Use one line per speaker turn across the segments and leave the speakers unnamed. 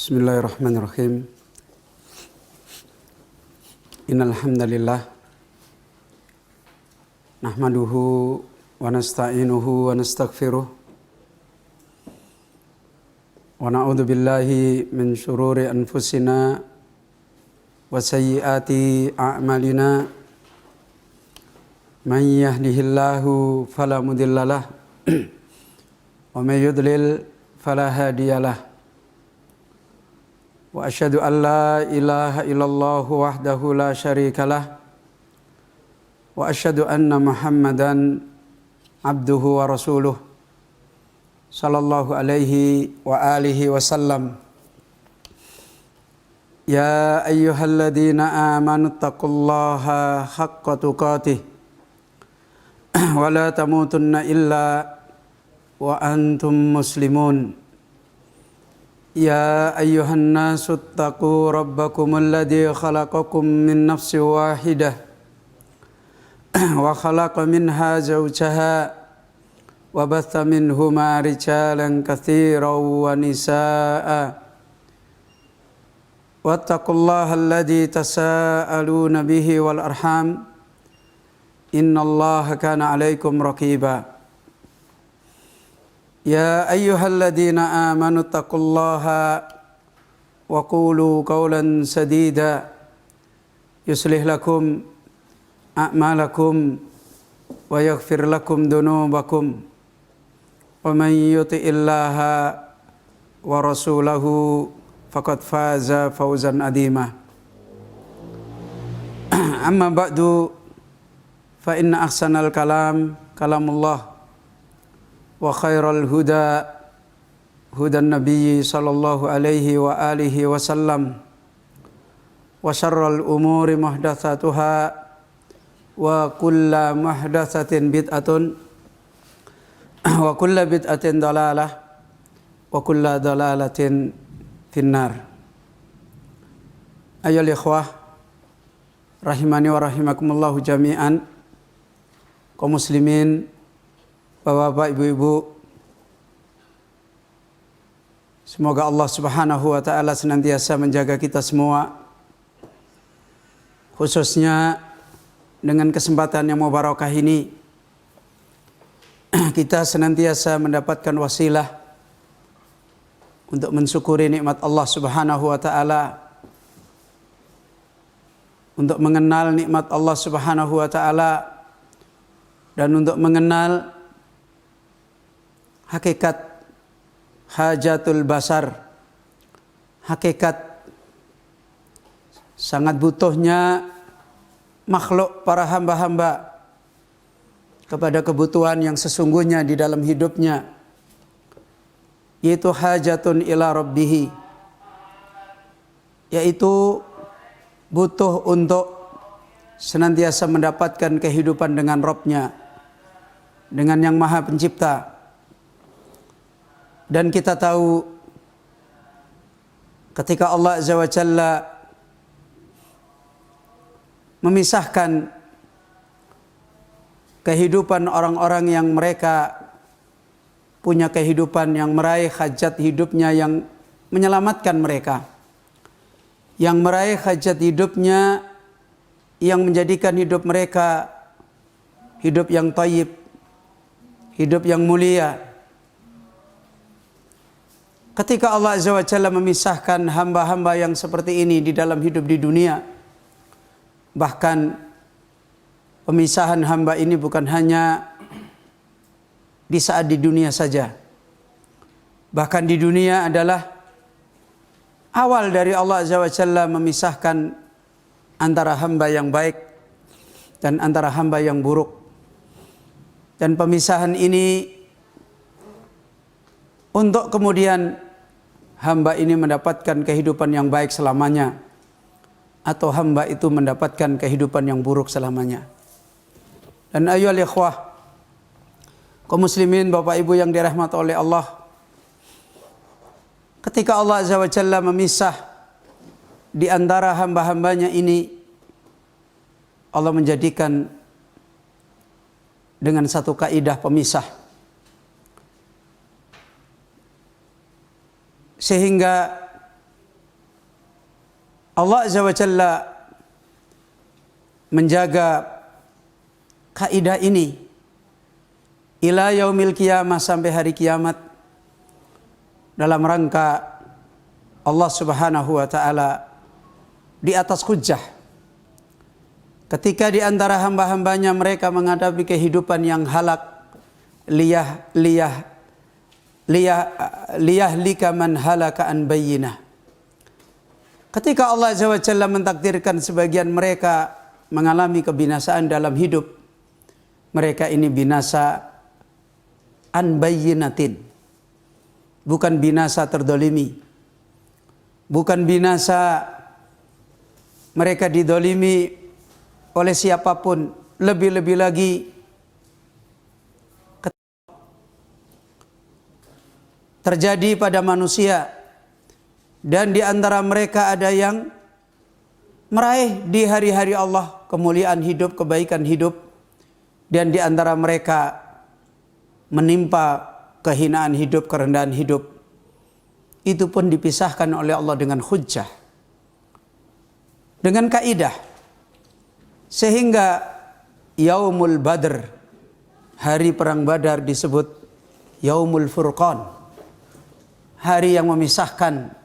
Bismillahirrahmanirrahim. Innal hamdalillah nahmaduhu wa nasta'inuhu wa nastaghfiruh wa na'udzu billahi min syururi anfusina wa sayyiati a'malina. Man yahdihillahu fala mudhillalah wa may yudlil fala hadiyalah. Wa asyhadu an la ilaha illallah wahdahu la syarikalah wa asyhadu anna Muhammadan abduhu wa rasuluh sallallahu alaihi wa alihi wasallam. Ya ayyuhalladzina amanu taqullaha haqqa tuqatih wa la tamutunna illa wa antum muslimun. Ya ayyuhan nasu attaqu rabbakumul ladzi khalaqakum min nafsin wahidah wa khalaqa minha zawjaha wa batha minhuma rijalan katsiran wa nisaa'a wattaqullaha alladzi tasaaluna bihi wal arham innallaha kana 'alaikum raqiba. Ya ayyuhalladzina amanu taqullaha wa qulu qawlan sadida yuslih lakum a'malakum wa yaghfir lakum dhunubakum wa man yuti'illaha wa rasulahu faqad faza fawzan adima. Amma ba'du fa inna ahsanal kalam kalamullah wa khairal huda hudan nabiyyi sallallahu alaihi wa alihi wasallam wa syarral umuri muhdatsatuha wa kulla muhdatsatin bid'atun wa kulla bid'atin dalalah wa kulla dalalatin finnar. Ayyuhal ikhwah rahimani wa rahimakumullahu jami'an, kaum muslimin, Bapak, Ibu-ibu, semoga Allah Subhanahu wa ta'ala senantiasa menjaga kita semua, khususnya dengan kesempatan yang mubarakah ini kita senantiasa mendapatkan wasilah untuk mensyukuri nikmat Allah Subhanahu wa ta'ala, untuk mengenal nikmat Allah Subhanahu wa ta'ala, dan untuk mengenal hakikat hajatul basar, hakikat sangat butuhnya makhluk para hamba-hamba kepada kebutuhan yang sesungguhnya di dalam hidupnya, yaitu hajatun ila rabbih, yaitu butuh untuk senantiasa mendapatkan kehidupan dengan Rabb-nya, dengan yang Maha Pencipta. Dan kita tahu ketika Allah Azza wa Jalla memisahkan kehidupan orang-orang yang mereka punya kehidupan yang meraih hajat hidupnya yang menyelamatkan mereka, yang meraih hajat hidupnya yang menjadikan hidup mereka hidup yang thayyib, hidup yang mulia. Ketika Allah Azza wa Jalla memisahkan hamba-hamba yang seperti ini di dalam hidup di dunia, bahkan pemisahan hamba ini bukan hanya di saat di dunia saja, bahkan di dunia adalah awal dari Allah Azza wa Jalla memisahkan antara hamba yang baik dan antara hamba yang buruk. Dan pemisahan ini untuk kemudian hamba ini mendapatkan kehidupan yang baik selamanya, atau hamba itu mendapatkan kehidupan yang buruk selamanya. Dan ayyuhal ikhwah, kaum muslimin, Bapak Ibu yang dirahmati oleh Allah, ketika Allah Azza wa Jalla memisah di antara hamba-hambanya ini, Allah menjadikan dengan satu kaidah pemisah, sehingga Allah Azza wa Jalla menjaga kaidah ini ila yaumil qiyamah, sampai hari kiamat, dalam rangka Allah Subhanahu wa taala di atas hujjah. Ketika di antara hamba-hambanya mereka menghadapi kehidupan yang halak, liyahlika man halaka an bayyinah. Ketika Allah Azza wa Jalla mentakdirkan sebagian mereka mengalami kebinasaan dalam hidup, mereka ini binasa an bayyinatin, bukan binasa terdolimi, bukan binasa mereka didolimi oleh siapapun, lebih-lebih lagi terjadi pada manusia, dan di antara mereka ada yang meraih di hari-hari Allah kemuliaan hidup, kebaikan hidup, dan di antara mereka menimpa kehinaan hidup, kerendahan hidup. Itu pun dipisahkan oleh Allah dengan hujjah, dengan kaidah, sehingga Yaumul Badr, hari perang Badar, disebut Yaumul Furqan, hari yang memisahkan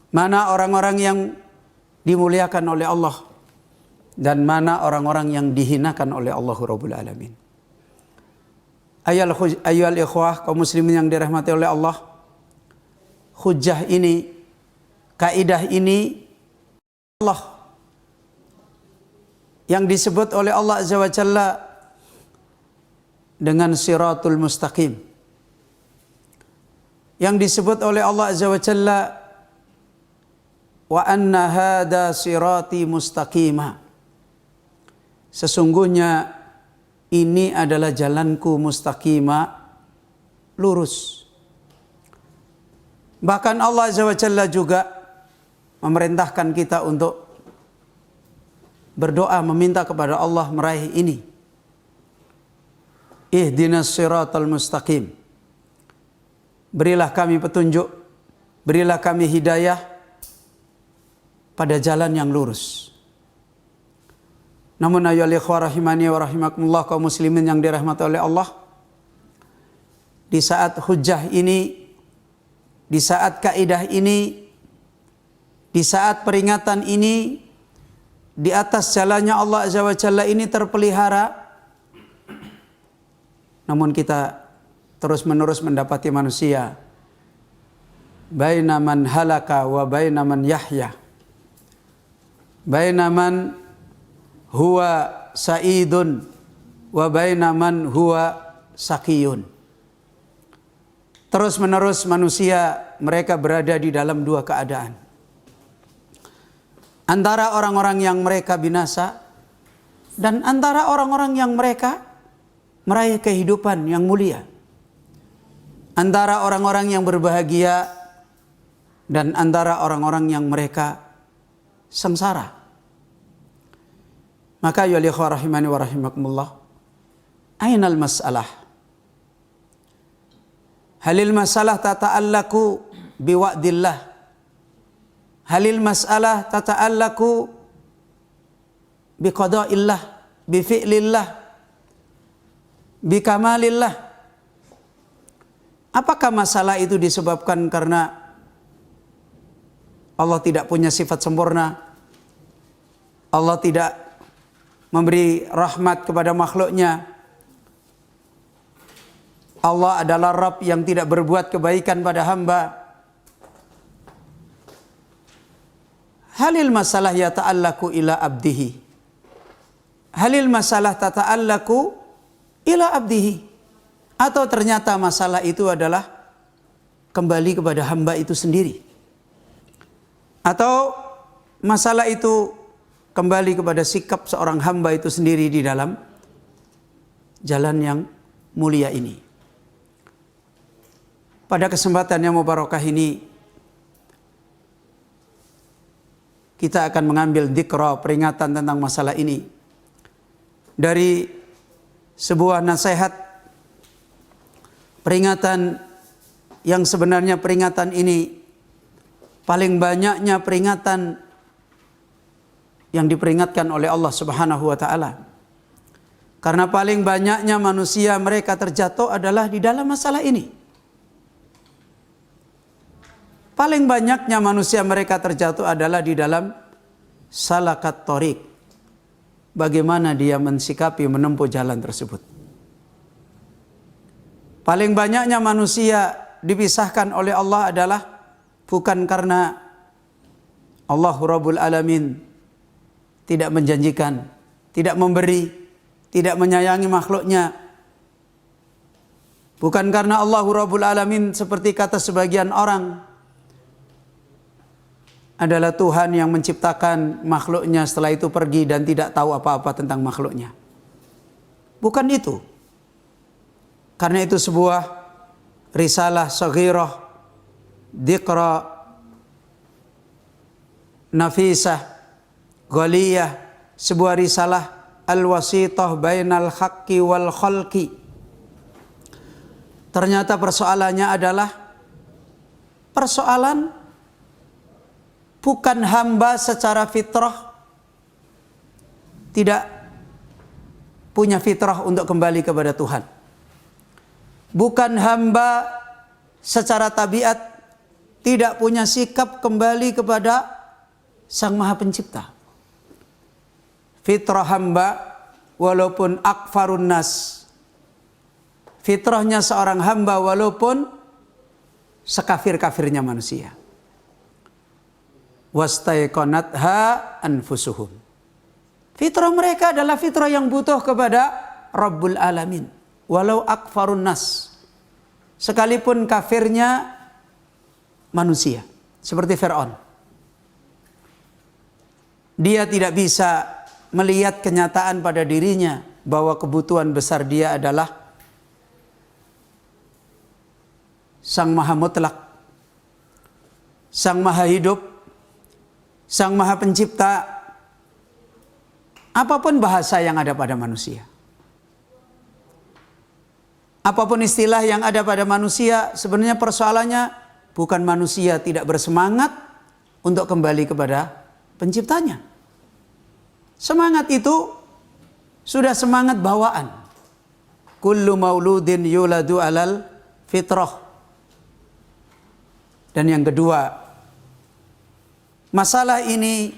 mana orang-orang yang dimuliakan oleh Allah dan mana orang-orang yang dihinakan oleh Allah Rabbul Alamin. Ayyuhal ikhwah, kaum muslimin yang dirahmati oleh Allah, hujjah ini, kaidah ini Allah yang disebut oleh Allah Azza wa Jalla dengan siratul mustaqim, yang disebut oleh Allah Azza wa Jalla wa anna hada sirati mustaqima, sesungguhnya ini adalah jalanku mustaqima, lurus. Bahkan Allah Azza wa Jalla juga memerintahkan kita untuk berdoa, meminta kepada Allah meraih ini. Ihdinas siratal mustaqim, berilah kami petunjuk, berilah kami hidayah pada jalan yang lurus. Namun ayyuhal ikhwah rahimani wa rahimakumullah, kaum muslimin yang dirahmati oleh Allah, di saat hujjah ini, di saat kaidah ini, di saat peringatan ini, di atas jalannya Allah Azza wa Jalla ini terpelihara, namun kita terus menerus mendapati manusia baina man halaka wa baina man yahya, baina man huwa sa'idun wa baina man huwa sakiyun. Terus menerus manusia mereka berada di dalam dua keadaan, antara orang-orang yang mereka binasa dan antara orang-orang yang mereka meraih kehidupan yang mulia, antara orang-orang yang berbahagia dan antara orang-orang yang mereka sengsara. Maka ya ikhwah rahimani wa rahimakumullah, ainal mas'alah? Halil masalah tata'allaku biwa'dillah, halil masalah tata'allaku biqada'illah, bifi'lillah, bikamalillah. Apakah masalah itu disebabkan karena Allah tidak punya sifat sempurna, Allah tidak memberi rahmat kepada makhluknya, Allah adalah Rabb yang tidak berbuat kebaikan pada hamba? Halil masalah yata'allaku ila abdihi, halil masalah tata'allaku ila abdihi, atau ternyata masalah itu adalah kembali kepada hamba itu sendiri, atau masalah itu kembali kepada sikap seorang hamba itu sendiri di dalam jalan yang mulia ini. Pada kesempatan yang mubarakah ini, kita akan mengambil dzikra, peringatan tentang masalah ini, dari sebuah nasihat, peringatan yang sebenarnya peringatan ini paling banyaknya peringatan yang diperingatkan oleh Allah Subhanahu wa taala. Karena paling banyaknya manusia mereka terjatuh adalah di dalam masalah ini. Paling banyaknya manusia mereka terjatuh adalah di dalam salakat thoriq. Bagaimana dia mensikapi menempuh jalan tersebut. Paling banyaknya manusia dipisahkan oleh Allah adalah bukan karena Allah Rabbul Alamin tidak menjanjikan, tidak memberi, tidak menyayangi makhluknya. Bukan karena Allah Rabbul Alamin seperti kata sebagian orang adalah Tuhan yang menciptakan makhluknya setelah itu pergi dan tidak tahu apa-apa tentang makhluknya. Bukan itu. Karena itu sebuah risalah saghirah, dzikra nafisah, ghaliyah, sebuah risalah al-wasithah bainal haqqi wal khalqi. Ternyata persoalannya adalah persoalan bukan hamba secara fitrah tidak punya fitrah untuk kembali kepada Tuhan. Bukan hamba secara tabiat tidak punya sikap kembali kepada Sang Maha Pencipta. Fitrah hamba walaupun akfarun nas, fitrahnya seorang hamba walaupun sekafir-kafirnya manusia. Wastaiqanatha anfusuhum. Fitrah mereka adalah fitrah yang butuh kepada Rabbul Alamin. Walau akfarun nas, sekalipun kafirnya manusia, seperti Fir'aun. Dia tidak bisa melihat kenyataan pada dirinya bahwa kebutuhan besar dia adalah Sang Maha Mutlak, Sang Maha Hidup, Sang Maha Pencipta, apapun bahasa yang ada pada manusia. Apapun istilah yang ada pada manusia, sebenarnya persoalannya bukan manusia tidak bersemangat untuk kembali kepada penciptanya. Semangat itu sudah semangat bawaan. Kullu mauludin yuladu alal fitrah. Dan yang kedua, masalah ini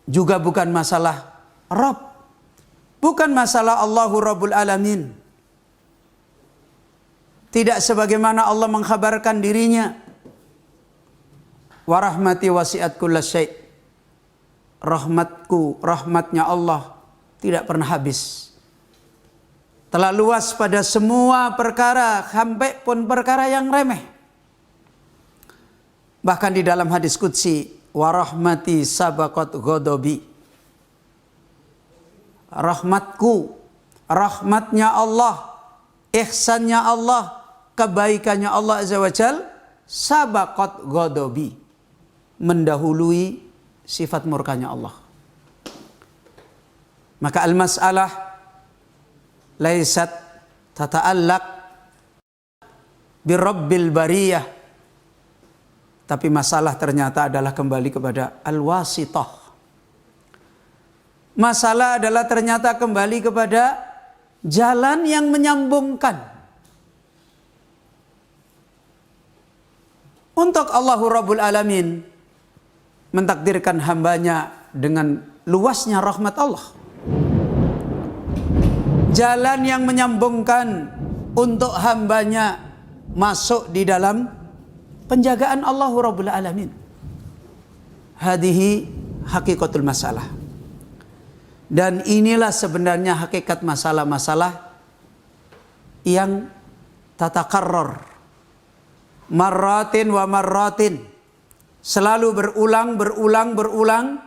juga bukan masalah Rabb. Bukan masalah Allahu Rabbul Alamin. Tidak sebagaimana Allah mengkhabarkan dirinya. Wa rahmati wasi'at kulla syai'. Rahmatku, rahmatnya Allah tidak pernah habis. Telah luas pada semua perkara, sampai pun perkara yang remeh. Bahkan di dalam hadis qudsi, wa rahmati sabaqat ghadabi. Rahmatku, rahmatnya Allah, ihsannya Allah, kebaikannya Allah Azza wa Jal, sabaqat ghadabi, mendahului sifat murkanya Allah. Maka al-mas'alah laisat tata'allaq birabbil bariyah, tapi masalah ternyata adalah kembali kepada al-wasithah. Masalah adalah ternyata kembali kepada jalan yang menyambungkan. Untuk Allahu Rabbul Alamin mentakdirkan hambanya dengan luasnya rahmat Allah. Jalan yang menyambungkan untuk hambanya masuk di dalam penjagaan Allahu Rabbul Alamin. Hadihi hakikatul masalah. Dan inilah sebenarnya hakikat masalah-masalah yang tatakarrar marratin wa marratin, selalu berulang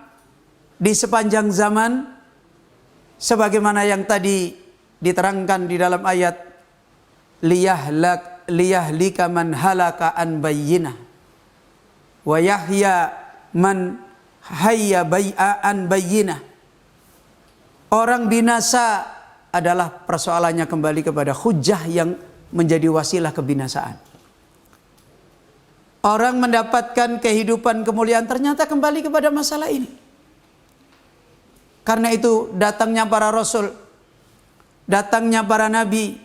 di sepanjang zaman, sebagaimana yang tadi diterangkan di dalam ayat liyahlika man halaka an bayyinah wa yahya man hayya an bayyinah. Orang binasa adalah persoalannya kembali kepada hujjah yang menjadi wasilah kebinasaan. Orang mendapatkan kehidupan kemuliaan ternyata kembali kepada masalah ini. Karena itu datangnya para rasul, datangnya para nabi,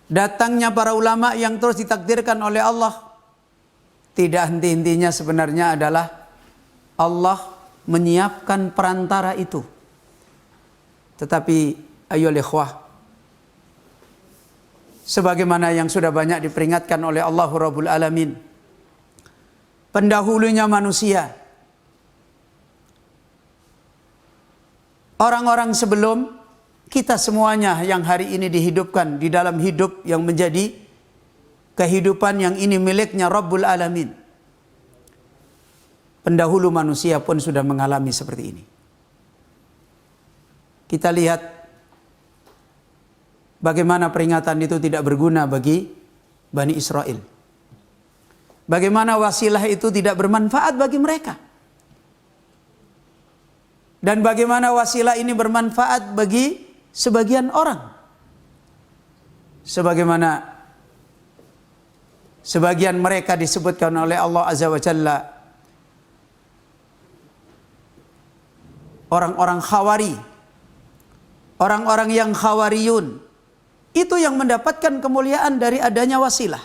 datangnya para ulama yang terus ditakdirkan oleh Allah, tidak henti-hentinya sebenarnya adalah Allah menyiapkan perantara itu. Tetapi ayo ikhwah, sebagaimana yang sudah banyak diperingatkan oleh Allah Rabbul Alamin, pendahulunya manusia, orang-orang sebelum kita semuanya yang hari ini dihidupkan di dalam hidup yang menjadi kehidupan yang ini miliknya Rabbul Alamin, pendahulu manusia pun sudah mengalami seperti ini. Kita lihat bagaimana peringatan itu tidak berguna bagi Bani Israel. Bagaimana wasilah itu tidak bermanfaat bagi mereka. Dan bagaimana wasilah ini bermanfaat bagi sebagian orang. Sebagaimana sebagian mereka disebutkan oleh Allah Azza wa Jalla, orang-orang Khawari, orang-orang yang Khawariyun, itu yang mendapatkan kemuliaan dari adanya wasilah.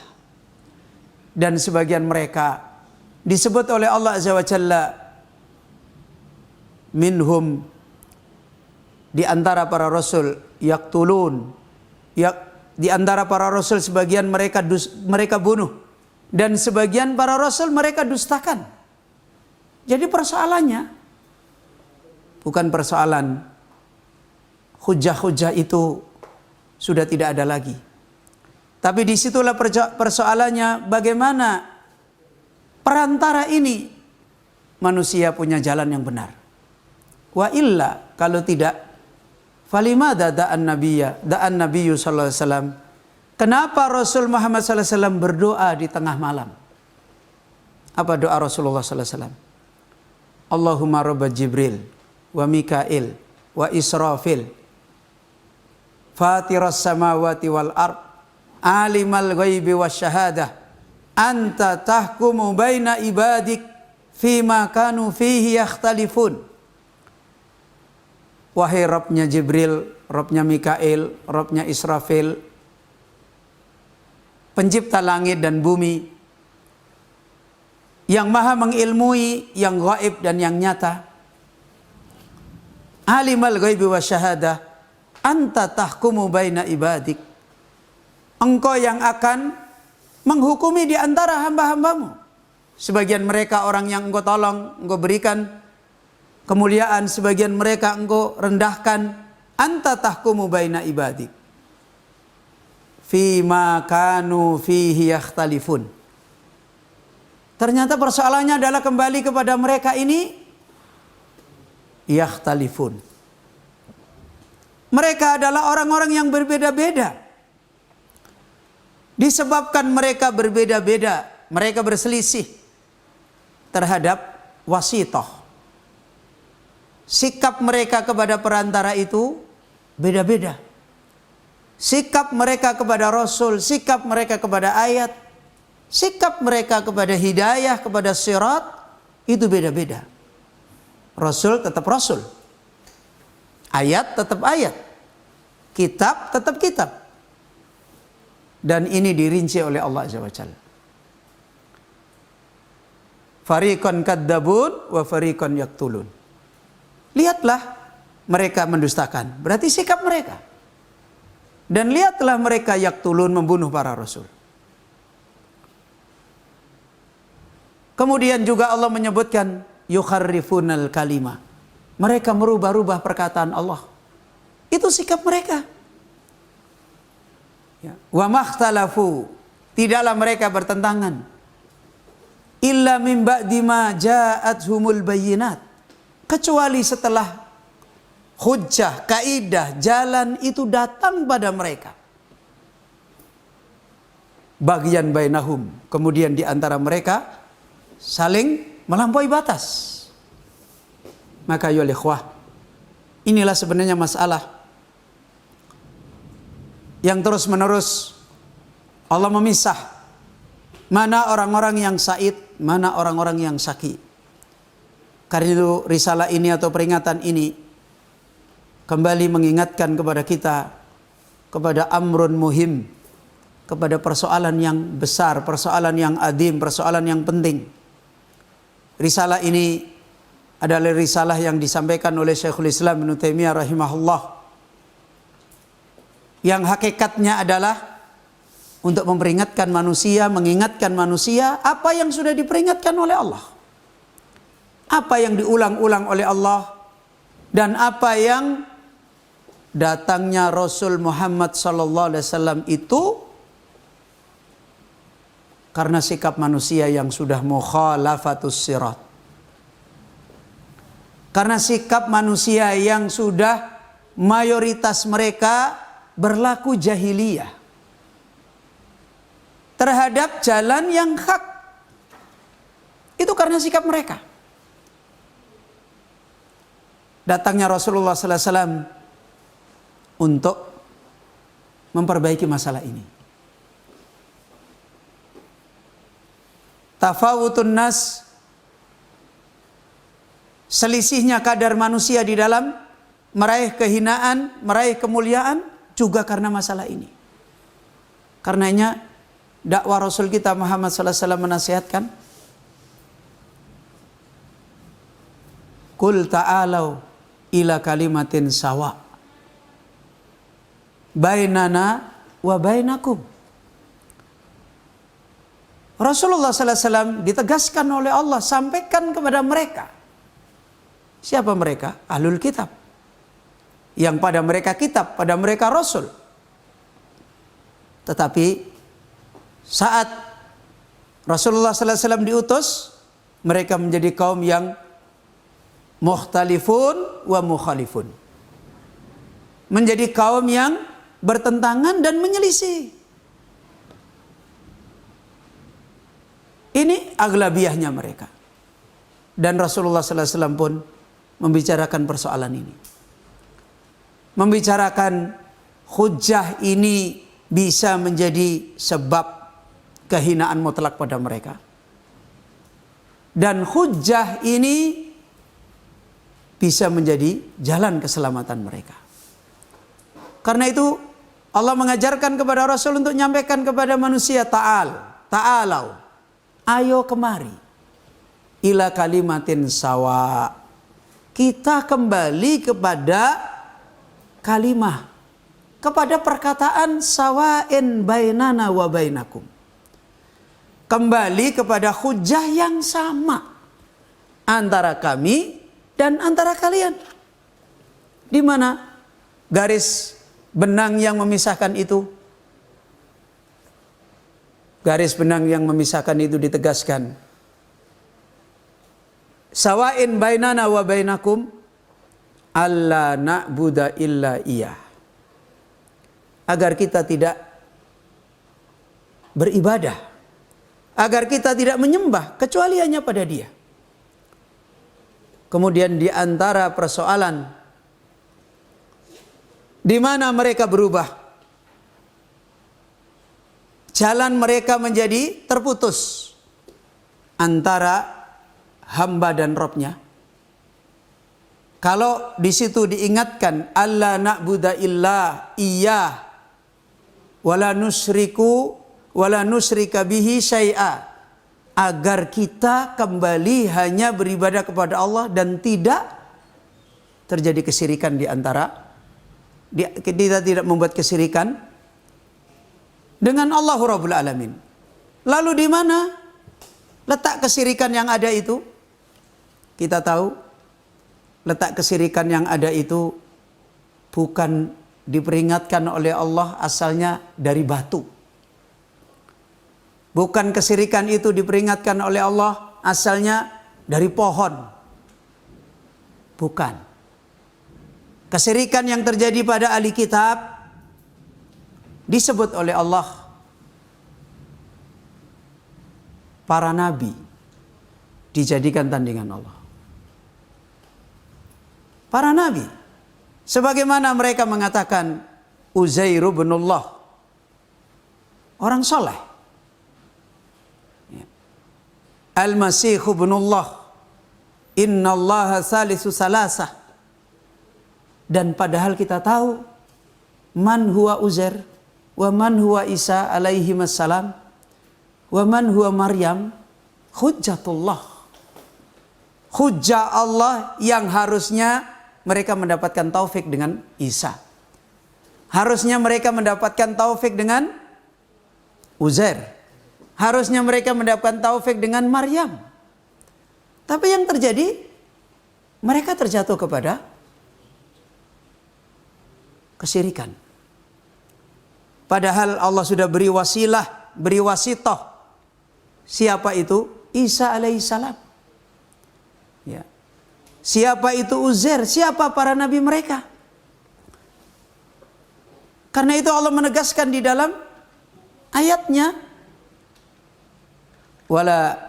Dan sebagian mereka disebut oleh Allah Azza wa Jalla, minhum, di antara para rasul, yaktulun, di antara para rasul sebagian mereka bunuh, dan sebagian para rasul mereka dustakan. Jadi persoalannya bukan persoalan hujah-hujah itu sudah tidak ada lagi. Tapi disitulah persoalannya, bagaimana perantara ini manusia punya jalan yang benar. Wa illa, kalau tidak, falimada da'an nabiyyu sallallahu alaihi wasallam. Kenapa Rasul Muhammad sallallahu alaihi wasallam berdoa di tengah malam? Apa doa Rasulullah sallallahu alaihi wasallam? Allahumma rabb Jibril wa Mikail wa Israfil, fatiras samawati wal ard, alimal ghaibi wasyahadah, anta tahkumu baina ibadik fima kanu fihi yakhtalifun. Wahai Rabbnya Jibril, Rabbnya Mikail, Rabbnya Israfil, pencipta langit dan bumi, yang maha mengilmui yang gaib dan yang nyata, alimal ghaibi wasyahadah, anta tahkumu baina ibadik, engkau yang akan menghukumi di antara hamba-hambamu. Sebagian mereka orang yang engkau tolong, engkau berikan kemuliaan, sebagian mereka engkau rendahkan. Anta tahkumu baina ibadik fima kanu fihi yakhtalifun. Ternyata persoalannya adalah kembali kepada mereka ini yakhtalifun. Mereka adalah orang-orang yang berbeda-beda. Disebabkan mereka berbeda-beda, mereka berselisih terhadap wasithah. Sikap mereka kepada perantara itu beda-beda. Sikap mereka kepada Rasul, sikap mereka kepada ayat, sikap mereka kepada hidayah, kepada sirat, itu beda-beda. Rasul tetap Rasul, ayat tetap ayat, kitab tetap kitab. Dan ini dirinci oleh Allah Azza wa Jalla. Fariqan kadzabun wa fariqan yaktulun. Lihatlah mereka mendustakan, berarti sikap mereka. Dan lihatlah mereka yaktulun, membunuh para rasul. Kemudian juga Allah menyebutkan yukharrifunal kalima. Mereka merubah-rubah perkataan Allah. Itu sikap mereka. Wa makhtalafu, tidaklah mereka bertentangan. Illa min ba'di ma ja'athumul bayyinat, kecuali setelah hujjah, kaidah, jalan itu datang pada mereka. Bagian bainahum, kemudian di antara mereka saling melampaui batas. Maka ya ikhwah, inilah sebenarnya masalah yang terus menerus Allah memisah mana orang-orang yang said, mana orang-orang yang syaqi. Karena itu risalah ini atau peringatan ini kembali mengingatkan kepada kita kepada amrun muhim, kepada persoalan yang besar, persoalan yang adim, persoalan yang penting. Risalah ini adalah risalah yang disampaikan oleh Syekhul Islam Ibnu Taimiyah rahimahullah, yang hakikatnya adalah untuk memperingatkan manusia, mengingatkan manusia apa yang sudah diperingatkan oleh Allah, apa yang diulang-ulang oleh Allah, dan apa yang datangnya Rasul Muhammad sallallahu alaihi wasallam itu karena sikap manusia yang sudah mukhalafatus sirat. Karena sikap manusia yang sudah mayoritas mereka berlaku jahiliyah terhadap jalan yang hak. Itu karena sikap mereka. Datangnya Rasulullah sallallahu alaihi wasallam untuk memperbaiki masalah ini. Tafawutun nas, selisihnya kadar manusia di dalam meraih kehinaan, meraih kemuliaan juga karena masalah ini. Karenanya dakwah Rasul kita Muhammad sallallahu alaihi wasallam menasihatkan, Qul ta'alau ila kalimatin sawa bainana wa bainakum. Rasulullah sallallahu alaihi wasallam ditegaskan oleh Allah, sampaikan kepada mereka. Siapa mereka? Ahlul kitab. Yang pada mereka kitab, pada mereka rasul. Tetapi saat Rasulullah sallallahu alaihi wasallam diutus, mereka menjadi kaum yang mukhtalifun wa mukhalifun. Menjadi kaum yang bertentangan dan menyelisih. Ini aglabiyahnya mereka. Dan Rasulullah sallallahu alaihi wasallam pun membicarakan persoalan ini. Membicarakan hujjah ini bisa menjadi sebab kehinaan mutlak pada mereka. Dan hujjah ini bisa menjadi jalan keselamatan mereka. Karena itu Allah mengajarkan kepada Rasul untuk menyampaikan kepada manusia, ta'alau, ayo kemari, ila kalimatin sawa. Kita kembali kepada kalimah, kepada perkataan sawa'in bainana wa bainakum. Kembali kepada hujjah yang sama antara kami dan antara kalian. Di mana garis benang yang memisahkan itu? Garis benang yang memisahkan itu ditegaskan. Sawa'in bainana wa bainakum alla na'budu illa iyah. Agar kita tidak beribadah, agar kita tidak menyembah kecuali hanya pada Dia. Kemudian di antara persoalan di mana mereka berubah, jalan mereka menjadi terputus antara hamba dan Robnya. Kalau di situ diingatkan alla na'budu illa iyyah wala nusyrika bihi syai'a, agar kita kembali hanya beribadah kepada Allah dan tidak terjadi kesyirikan di antara, kita tidak membuat kesyirikan dengan Allah Rabbul Alamin. Lalu di mana letak kesyirikan yang ada itu? Kita tahu letak kesyirikan yang ada itu bukan diperingatkan oleh Allah asalnya dari batu. Bukan kesyirikan itu diperingatkan oleh Allah asalnya dari pohon. Bukan. Kesyirikan yang terjadi pada ahli kitab disebut oleh Allah para nabi dijadikan tandingan Allah. Para nabi, sebagaimana mereka mengatakan Uzair bin Allah, orang soleh, Al-Masih bin Allah, Inna Allah salisu salasah. Dan padahal kita tahu man huwa Uzair wa man huwa Isa alaihi wassalam wa man huwa Maryam hujjatullah. Hujjah Allah yang harusnya mereka mendapatkan taufik dengan Isa. Harusnya mereka mendapatkan taufik dengan Uzair. Harusnya mereka mendapatkan taufik dengan Maryam. Tapi yang terjadi, mereka terjatuh kepada kesyirikan. Padahal Allah sudah beri wasilah, beri wasitoh. Siapa itu? Isa alaihissalam. Ya. Siapa itu Uzair? Siapa para nabi mereka? Karena itu Allah menegaskan di dalam ayatnya, wala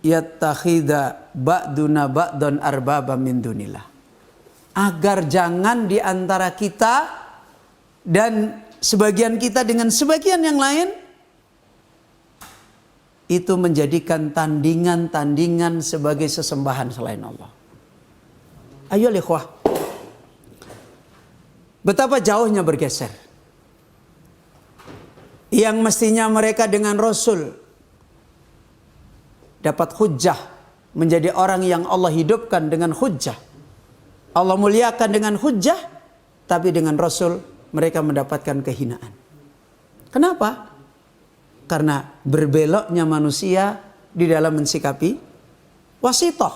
yattakhidha ba'duna ba'dan arbaba min dunillah. Agar jangan di antara kita dan sebagian kita dengan sebagian yang lain itu menjadikan tandingan-tandingan sebagai sesembahan selain Allah. Ayo ikhwah, betapa jauhnya bergeser. Yang mestinya mereka dengan Rasul dapat hujjah, menjadi orang yang Allah hidupkan dengan hujjah, Allah muliakan dengan hujjah, tapi dengan Rasul mereka mendapatkan kehinaan. Kenapa? Karena berbeloknya manusia di dalam mensikapi wasitoh,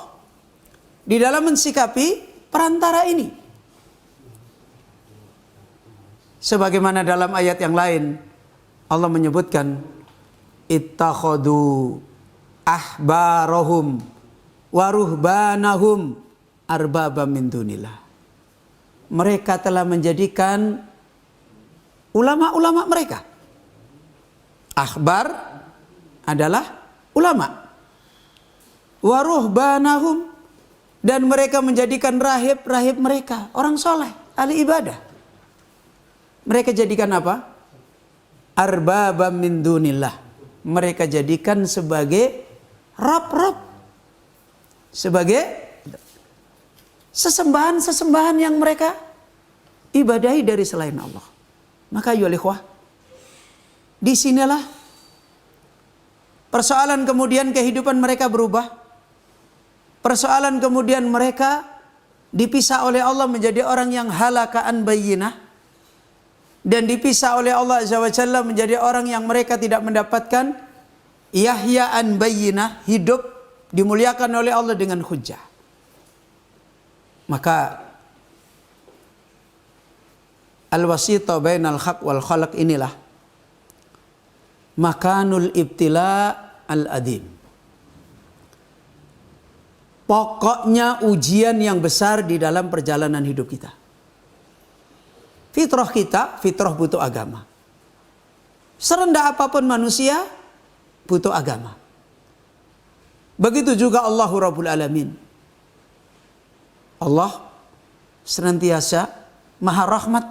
di dalam mensikapi perantara ini. Sebagaimana dalam ayat yang lain Allah menyebutkan ittakhadu ahbarahum waruhbanahum arbaba min dunillah. Mereka telah menjadikan ulama-ulama mereka. Ahbar adalah ulama. Waruhbanahum, dan mereka menjadikan rahib-rahib mereka orang soleh, ahli ibadah. Mereka jadikan apa? Arbaba min dunillah. Mereka jadikan sebagai Rob, sebagai sesembahan-sesembahan yang mereka ibadahi dari selain Allah. Maka ya ikhwah, disinilah persoalan kemudian kehidupan mereka berubah. Persoalan kemudian mereka dipisah oleh Allah menjadi orang yang halakaan bayyinah, dan dipisah oleh Allah Azza wa Jalla menjadi orang yang mereka tidak mendapatkan yahya'an bayyinah, hidup dimuliakan oleh Allah dengan hujjah. Maka al-wasita bainal haq wal khalaq inilah makanul ibtila al-adim. Pokoknya ujian yang besar di dalam perjalanan hidup kita. Fitrah kita, fitrah butuh agama. Serendah apapun manusia, butuh agama. Begitu juga Allah Rabbul Alamin. Allah senantiasa maha rahmat.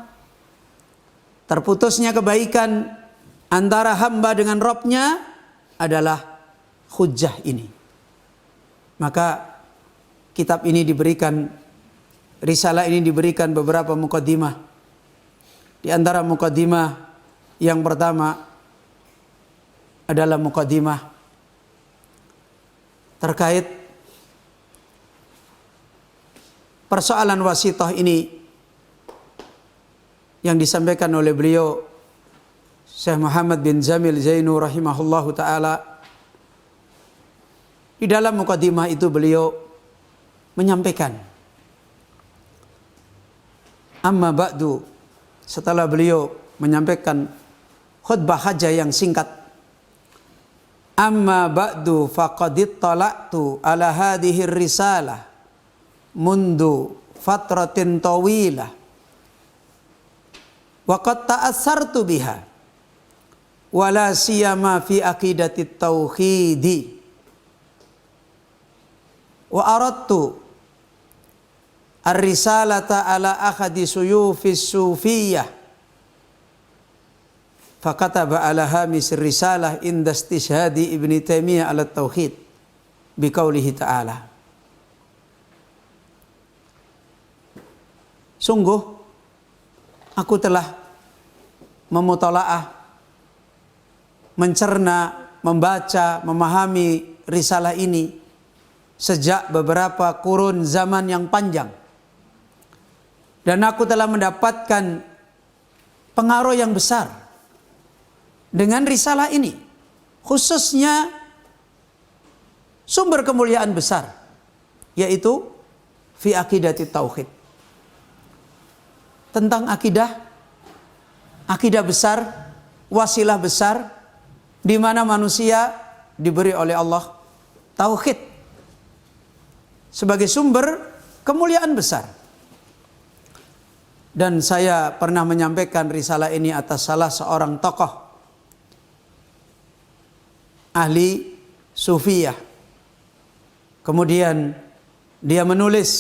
Terputusnya kebaikan antara hamba dengan Rabbnya adalah hujjah ini. Maka kitab ini diberikan, risalah ini diberikan beberapa muqaddimah. Di antara muqaddimah yang pertama adalah muqaddimah terkait persoalan wasithah ini yang disampaikan oleh beliau Syekh Muhammad bin Jamil Zainu rahimahullahu ta'ala. Di dalam muqaddimah itu beliau menyampaikan, amma ba'du, setelah beliau menyampaikan khutbah hajah yang singkat, amma ba'du faqad ittala'tu ala hadhihi risalah mundu fatratin tawilah wa qad ta'assartu biha wala siyama fi aqidatit tauhidi wa aradtu ar-risalata ala akhadi suyufis sufiyah fakataba ala hamis risalah inda istishhadi Ibni Taimiyah ala tauhid biqaulihi ta'ala. sungguh aku telah memutalaah, mencerna, membaca, memahami risalah ini sejak beberapa kurun zaman yang panjang. Dan aku telah mendapatkan pengaruh yang besar dengan risalah ini, khususnya sumber kemuliaan besar, yaitu fi aqidati tauhid. Tentang akidah besar, wasilah besar, di mana manusia diberi oleh Allah tauhid sebagai sumber kemuliaan besar. Dan saya pernah menyampaikan risalah ini atas salah seorang tokoh ahli sufiyah. Kemudian dia menulis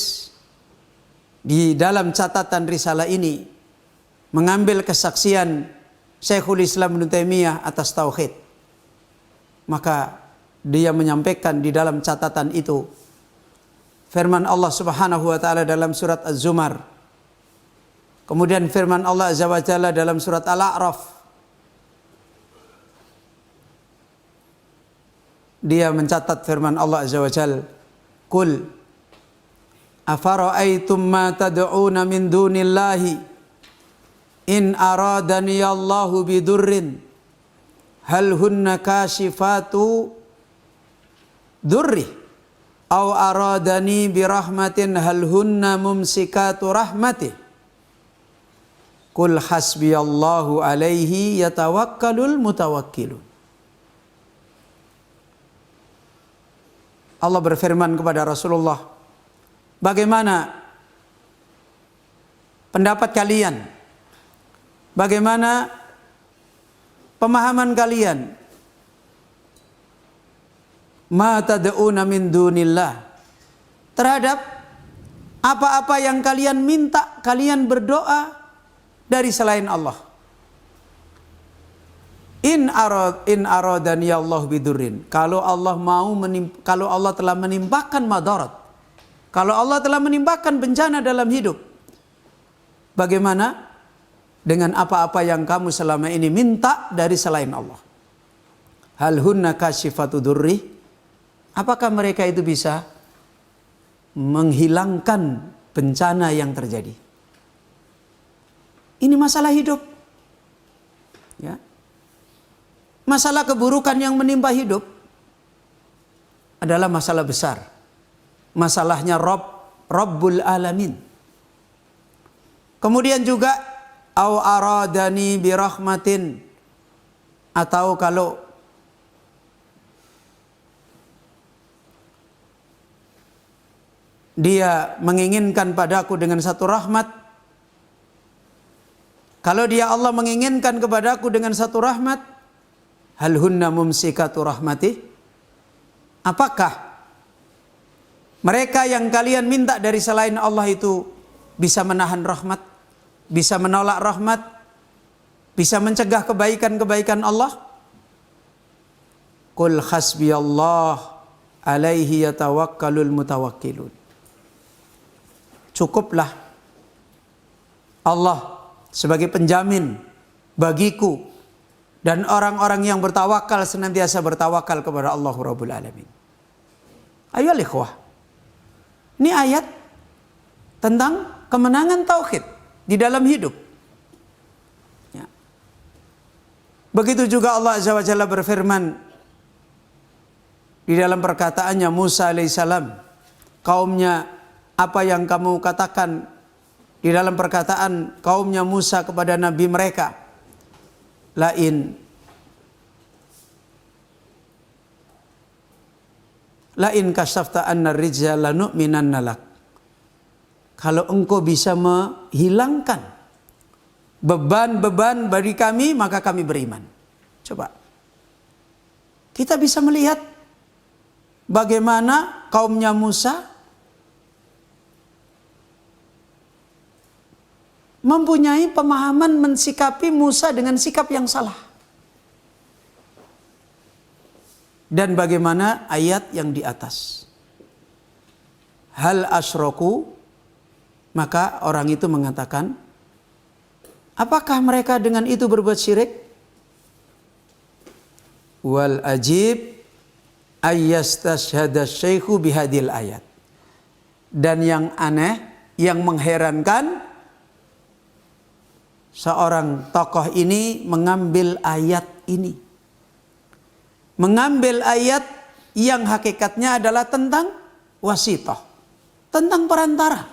di dalam catatan risalah ini, mengambil kesaksian Syekhul Islam Ibnu Taimiyah atas tauhid. Maka dia menyampaikan di dalam catatan itu firman Allah Subhanahu wa taala dalam surat Az-Zumar. Kemudian firman Allah Azza wa Jalla dalam surat Al-A'raf. Dia mencatat firman Allah Azza wa Jalla, "Qul afara'aitum ma tad'una min dunillahi in aradani Allahu bidurrin hal hunna kashifatu durri aw aradani birahmatin hal hunna mumsikatu rahmatih qul hasbiyallahu alaihi yatawakkalul mutawakkilun." Allah berfirman kepada Rasulullah, bagaimana pendapat kalian? Bagaimana pemahaman kalian? Ma tad'una min dunillah, terhadap apa-apa yang kalian minta, kalian berdoa dari selain Allah. In aradani Allah bidurrin, kalau Allah kalau Allah telah menimpakan madarat, kalau Allah telah menimpakan bencana dalam hidup, bagaimana dengan apa-apa yang kamu selama ini minta dari selain Allah? Hal hunna kashifatu durri, apakah mereka itu bisa menghilangkan bencana yang terjadi? Ini masalah hidup, ya. Masalah keburukan yang menimpa hidup adalah masalah besar. Masalahnya Rabbul Alamin. Kemudian juga au aradani birahmatin, atau kalau dia menginginkan padaku dengan satu rahmat, kalau dia Allah menginginkan kepadaku dengan satu rahmat, hal hunna mumsikatu rahmatih, apakah mereka yang kalian minta dari selain Allah itu bisa menahan rahmat, bisa menolak rahmat, bisa mencegah kebaikan-kebaikan Allah? Qul hasbiyallah alaihi yatawakkalul mutawakkilun. Cukuplah Allah sebagai penjamin bagiku dan orang-orang yang bertawakal senantiasa bertawakal kepada Allah Rabbul Alamin. Ayo ikhwah, ini ayat tentang kemenangan tauhid di dalam hidup. Ya. Begitu juga Allah Azza wa Jalla berfirman di dalam perkataannya Musa alaihissalam, kaumnya, apa yang kamu katakan di dalam perkataan kaumnya Musa kepada Nabi mereka, lain kasafta anna rijza lanu'minanna lak. Kalau engkau bisa menghilangkan beban-beban bagi kami, maka kami beriman. Coba kita bisa melihat bagaimana kaumnya Musa mempunyai pemahaman mensikapi Musa dengan sikap yang salah. Dan bagaimana ayat yang di atas. Hal asyraku Maka orang itu mengatakan, apakah mereka dengan itu berbuat syirik? Wal ajib ayyastashhada syaikhu bihadil ayat. Dan yang aneh, yang mengherankan, seorang tokoh ini mengambil ayat ini. Mengambil ayat yang hakikatnya adalah tentang wasithah, tentang perantara.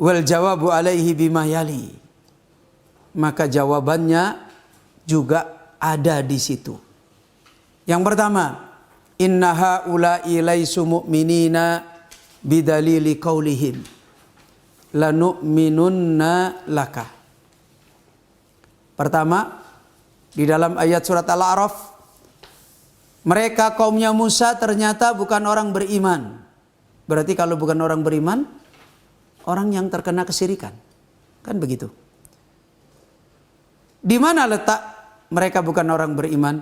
Wal jawabu alaihi bima yali. Maka jawabannya juga ada di situ. Yang pertama, inna haula'i laisu mu'minina bidalili qaulihim lanu'minunna laka. Pertama, di dalam ayat surat Al-A'raf, mereka kaumnya Musa ternyata bukan orang beriman. Berarti kalau bukan orang beriman, orang yang terkena kesyirikan. Kan begitu. Di mana letak mereka bukan orang beriman?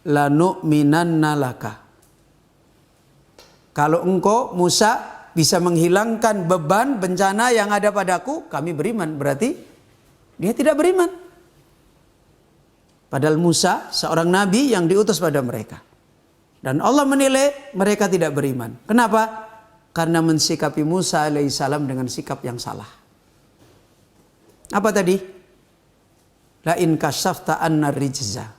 Lanu'minanna laka. Kalau engkau Musa bisa menghilangkan beban bencana yang ada padaku, kami beriman. Berarti dia tidak beriman. Padahal Musa seorang nabi yang diutus pada mereka. Dan Allah menilai mereka tidak beriman. Kenapa? Karena mensikapi Musa alaihissalam dengan sikap yang salah. Apa tadi? La in kasyafta anna rijza.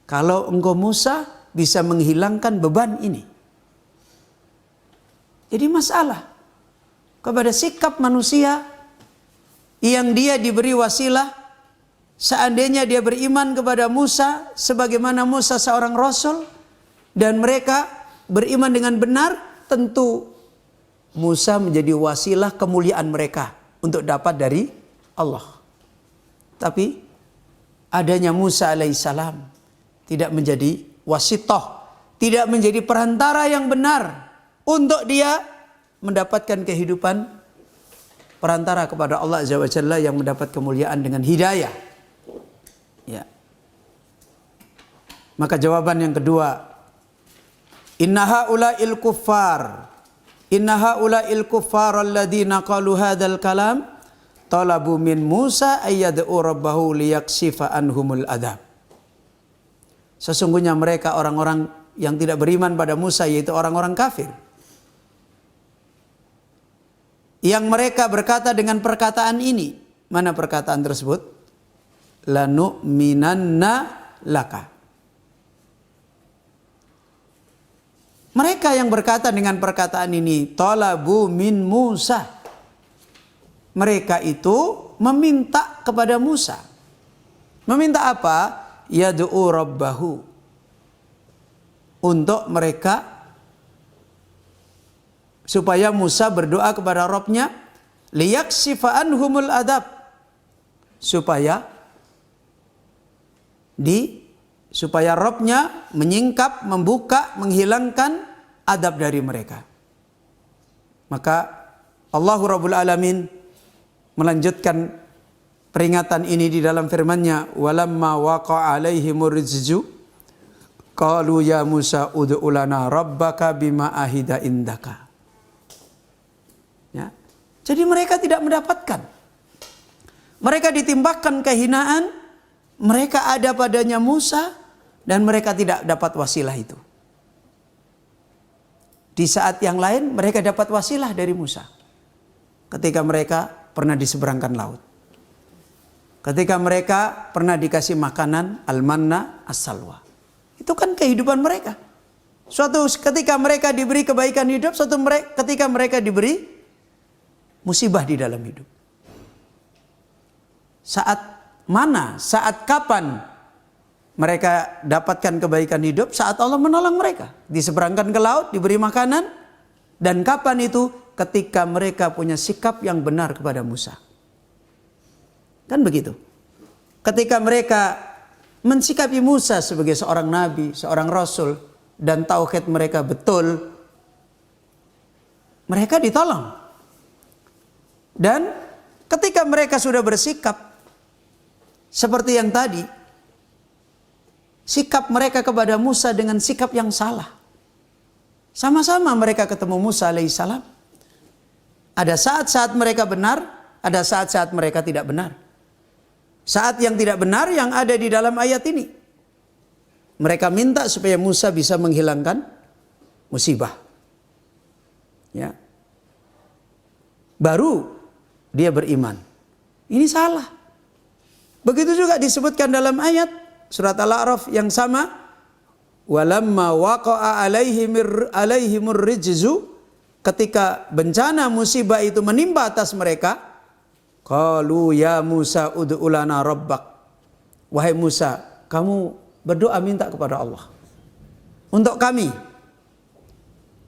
Kalau engkau Musa bisa menghilangkan beban ini. Jadi masalah kepada sikap manusia yang dia diberi wasilah. Seandainya dia beriman kepada Musa sebagaimana Musa seorang rasul dan mereka beriman dengan benar, tentu Musa menjadi wasilah kemuliaan mereka untuk dapat dari Allah. Tapi adanya Musa alaihissalam tidak menjadi wasithah, tidak menjadi perantara yang benar untuk dia mendapatkan kehidupan, perantara kepada Allah Azza wa Jalla yang mendapat kemuliaan dengan hidayah. Ya. Maka jawaban yang kedua, inna haula'il kuffar. Inna haula'il kuffar alladhina qalu hadzal kalam talabu min Musa ayyad'u rabbahu liyakshifa anhumul adab. Sesungguhnya mereka orang-orang yang tidak beriman pada Musa, yaitu orang-orang kafir. Yang mereka berkata dengan perkataan ini. Mana perkataan tersebut? Lanu'minanna laka. Mereka yang berkata dengan perkataan ini, talabu min Musa. Mereka itu meminta kepada Musa. Meminta apa? Yad'u rabbahu. Untuk mereka, supaya Musa berdoa kepada Rabbnya, liyakshifa anhumul adab. Supaya Rabbnya menyingkap, membuka, menghilangkan adab dari mereka. Maka Allah Rabbul Alamin melanjutkan peringatan ini di dalam firman-Nya, walamma waqa'a alaihimur rijzu qalu ya Musa ud'u lana rabbaka bima ahida indaka. Ya. Jadi mereka tidak mendapatkan. Mereka ditimpakan kehinaan, mereka ada padanya Musa dan mereka tidak dapat wasilah itu. Di saat yang lain mereka dapat wasilah dari Musa. Ketika mereka pernah diseberangkan laut. Ketika mereka pernah dikasih makanan al-manna as-salwa. Itu kan kehidupan mereka. Suatu ketika mereka diberi kebaikan hidup, ketika mereka diberi musibah di dalam hidup. Saat kapan mereka dapatkan kebaikan hidup? Saat Allah menolong mereka. Diseberangkan ke laut, diberi makanan. Dan kapan itu? Ketika mereka punya sikap yang benar kepada Musa. Kan begitu. Ketika mereka mensikapi Musa sebagai seorang nabi, seorang rasul, dan tauhid mereka betul, mereka ditolong. Dan ketika mereka sudah bersikap seperti yang tadi, sikap mereka kepada Musa dengan sikap yang salah. Sama-sama mereka ketemu Musa alaihissalam. Ada saat-saat mereka benar, ada saat-saat mereka tidak benar. Saat yang tidak benar yang ada di dalam ayat ini. Mereka minta supaya Musa bisa menghilangkan musibah. Ya. Baru dia beriman. Ini salah. Begitu juga disebutkan dalam ayat surat Al-A'raf yang sama. Walamma waqa'a alaihimur rijzu, ketika bencana musibah itu menimpa atas mereka, qalu ya Musa ud'u lana rabbak. Wahai Musa, kamu berdoa minta kepada Allah untuk kami.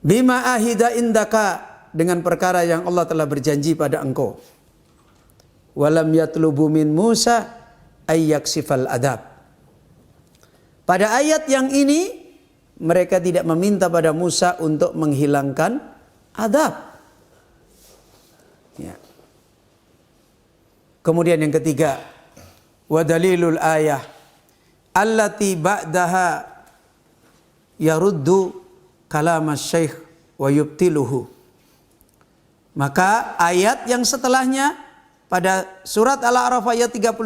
Bima ahida indaka, dengan perkara yang Allah telah berjanji pada engkau. Walam yatlubu min Musa ayyaksifal adab. Pada ayat yang ini mereka tidak meminta pada Musa untuk menghilangkan adab. Ya. Kemudian yang ketiga, wa dalilul ayah allati ba'daha yaruddu kalam asy-syaikh wa yubtiluhu. Maka ayat yang setelahnya pada surat Al-A'raf ayat 35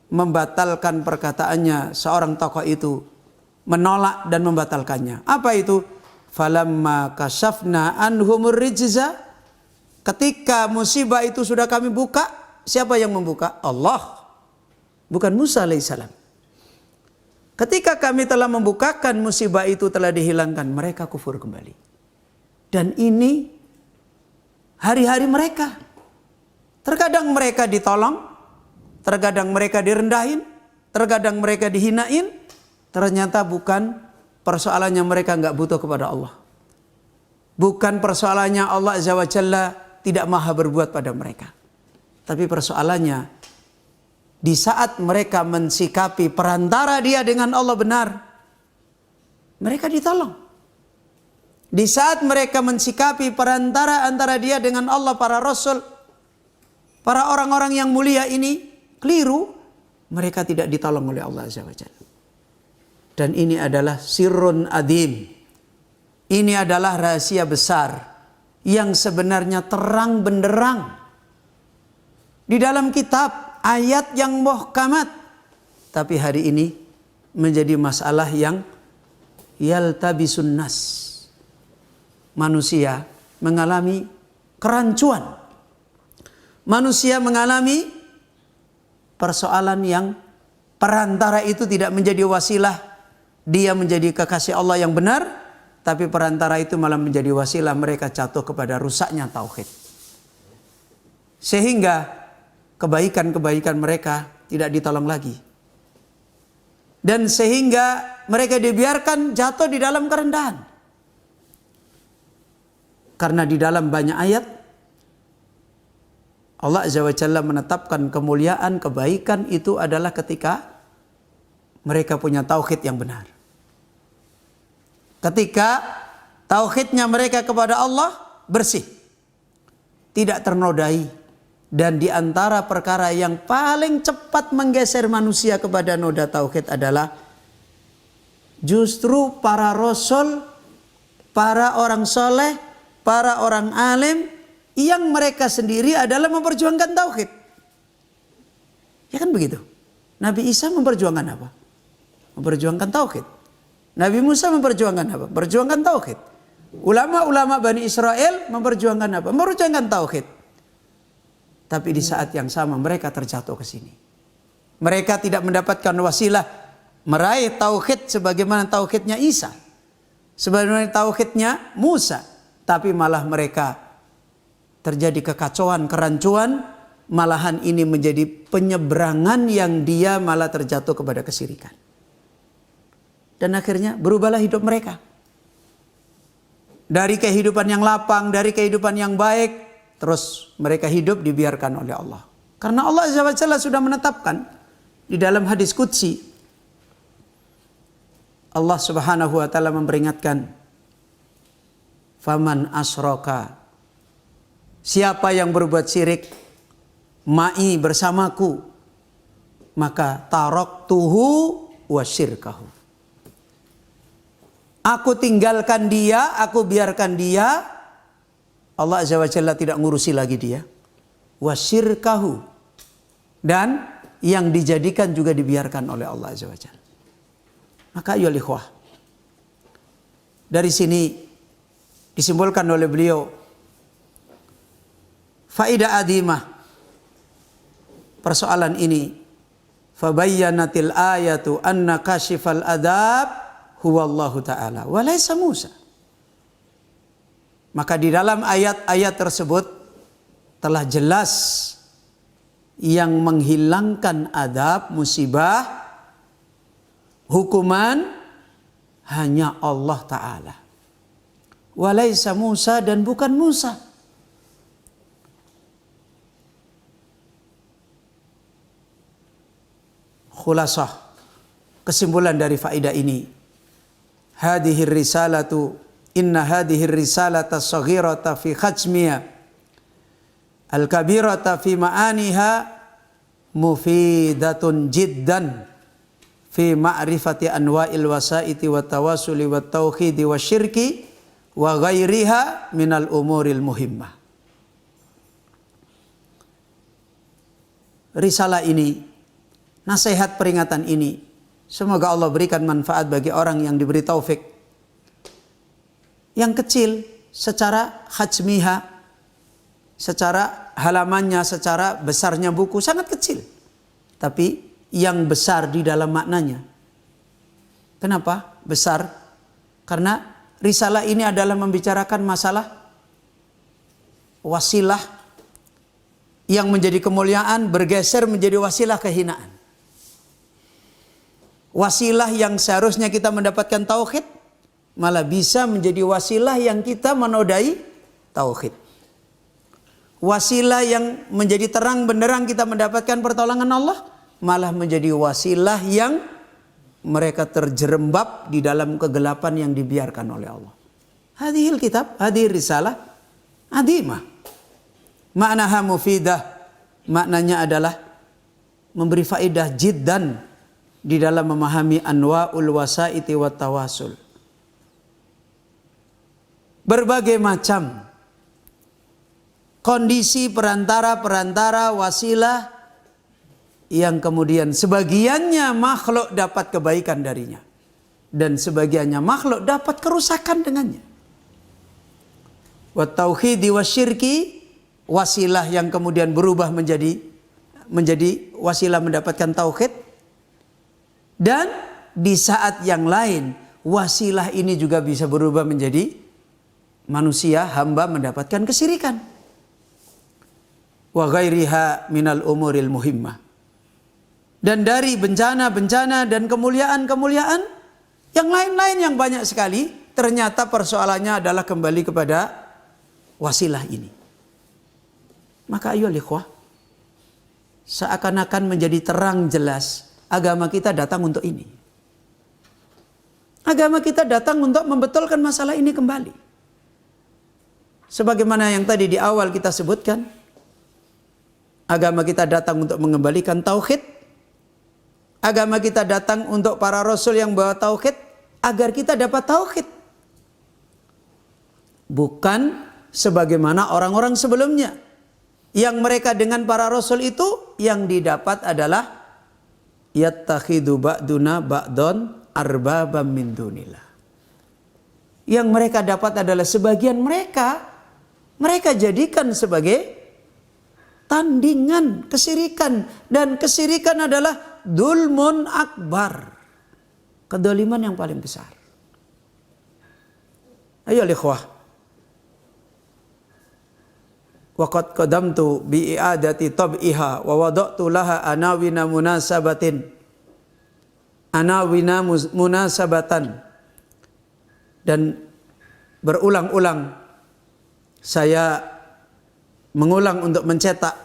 membatalkan perkataannya seorang tokoh itu, menolak dan membatalkannya. Apa itu? Falamma kasyafna anhumur rijza, ketika musibah itu sudah kami buka. Siapa yang membuka? Allah, bukan Musa alaihissalam. Ketika kami telah membukakan, musibah itu telah dihilangkan, mereka kufur kembali. Dan ini hari-hari mereka. Terkadang mereka ditolong, terkadang mereka direndahin, terkadang mereka dihinain. Ternyata bukan persoalannya mereka nggak butuh kepada Allah. Bukan persoalannya Allah Azza wa Jalla tidak maha berbuat pada mereka. Tapi persoalannya di saat mereka mensikapi perantara dia dengan Allah benar, mereka ditolong. Di saat mereka mensikapi perantara antara dia dengan Allah, para rasul, para orang-orang yang mulia ini keliru, mereka tidak ditolong oleh Allah Azza wa Jalla. Dan ini adalah sirrun adim. Ini adalah rahasia besar yang sebenarnya terang benderang di dalam kitab, ayat yang muhkamat. Tapi hari ini menjadi masalah yang yaltabisun nas. Manusia mengalami kerancuan. Manusia mengalami persoalan yang perantara itu tidak menjadi wasilah dia menjadi kekasih Allah yang benar, tapi perantara itu malah menjadi wasilah mereka jatuh kepada rusaknya tauhid. Sehingga kebaikan-kebaikan mereka tidak ditolong lagi. Dan sehingga mereka dibiarkan jatuh di dalam kerendahan. Karena di dalam banyak ayat Allah Azza wa Jalla menetapkan kemuliaan, kebaikan itu adalah ketika mereka punya tauhid yang benar. Ketika tauhidnya mereka kepada Allah bersih, tidak ternodai. Dan di antara perkara yang paling cepat menggeser manusia kepada noda tauhid adalah justru para rasul, para orang soleh, para orang alim yang mereka sendiri adalah memperjuangkan tauhid. Ya kan begitu? Nabi Isa memperjuangkan apa? Memperjuangkan tauhid. Nabi Musa memperjuangkan apa? Memperjuangkan tauhid. Ulama-ulama Bani Israel memperjuangkan apa? Memperjuangkan tauhid. Tapi di saat yang sama mereka terjatuh ke sini. Mereka tidak mendapatkan wasilah meraih tauhid sebagaimana tauhidnya Isa, sebagaimana tauhidnya Musa. Tapi malah mereka terjadi kekacauan, kerancuan. Malahan ini menjadi penyeberangan yang dia malah terjatuh kepada kesyirikan. Dan akhirnya berubahlah hidup mereka. Dari kehidupan yang lapang, dari kehidupan yang baik, terus mereka hidup dibiarkan oleh Allah. Karena Allah Azza wa Jalla sudah menetapkan di dalam hadis qudsi. Allah Subhanahu wa taala memperingatkan, "Faman asyraka," siapa yang berbuat syirik ma'i bersamaku, maka taraktuhu wa syirkahu. Aku tinggalkan dia, aku biarkan dia, Allah Azza wa Jalla tidak ngurusi lagi dia. Wasyirkahu, dan yang dijadikan juga dibiarkan oleh Allah Azza wa Jalla. Maka ayo ikhwah, dari sini disimpulkan oleh beliau faidah adimah persoalan ini. Fabayyanatil ayatu anna kashifal adab huwa Allah Ta'ala wa laysa Musa. Maka di dalam ayat-ayat tersebut telah jelas yang menghilangkan adab, musibah, hukuman hanya Allah Ta'ala. Wa laysa Musa, dan bukan Musa. Khulasah, kesimpulan dari faedah ini, hadhihi risalatu inna hadhihi risalata saghirata fi khajmiha al-kabirata fi ma'aniha mufidatun jiddan fi ma'rifati anwa'il wasaiti wa tawasuli wa tauhidi wa syirki wa ghairiha minal umuril muhimmah. Risalah ini, nasihat peringatan ini, semoga Allah berikan manfaat bagi orang yang diberi taufik. Yang kecil secara hajmiha, secara halamannya, secara besarnya buku sangat kecil. Tapi yang besar di dalam maknanya. Kenapa besar? Karena risalah ini adalah membicarakan masalah wasilah yang menjadi kemuliaan bergeser menjadi wasilah kehinaan. Wasilah yang seharusnya kita mendapatkan tauhid malah bisa menjadi wasilah yang kita menodai tauhid. Wasilah yang menjadi terang benderang kita mendapatkan pertolongan Allah malah menjadi wasilah yang mereka terjerembab di dalam kegelapan yang dibiarkan oleh Allah. Hadhil kitab, hadhil risalah adimah. Maknaha mufidah, maknanya adalah memberi faedah jiddan di dalam memahami anwa'ul wasaiti wa tawasul. Berbagai macam kondisi perantara-perantara wasilah yang kemudian sebagiannya makhluk dapat kebaikan darinya dan sebagiannya makhluk dapat kerusakan dengannya. Wa tauhidi wa syirki, wasilah yang kemudian berubah menjadi wasilah mendapatkan tauhid. Dan di saat yang lain wasilah ini juga bisa berubah menjadi manusia, hamba mendapatkan kesyirikan. Wa ghairiha minal umuril muhimmah. Dan dari bencana-bencana dan kemuliaan-kemuliaan yang lain-lain yang banyak sekali, ternyata persoalannya adalah kembali kepada wasilah ini. Maka ayo ikhwah, seakan-akan menjadi terang jelas agama kita datang untuk ini. Agama kita datang untuk membetulkan masalah ini kembali. Sebagaimana yang tadi di awal kita sebutkan, agama kita datang untuk mengembalikan tauhid. Agama kita datang untuk para rasul yang bawa tauhid agar kita dapat tauhid. Bukan sebagaimana orang-orang sebelumnya yang mereka dengan para rasul itu yang didapat adalah yattakhidu ba'duna ba'don arbabam min dunillah. Yang mereka dapat adalah sebagian mereka jadikan sebagai tandingan kesyirikan, dan kesyirikan adalah dulmun akbar, kedoliman yang paling besar. Ayo ikhwah, waqad qadamtu bi i'adati tab'iha wa wada'tu laha anawina munasabatan, dan berulang-ulang saya mengulang untuk mencetak,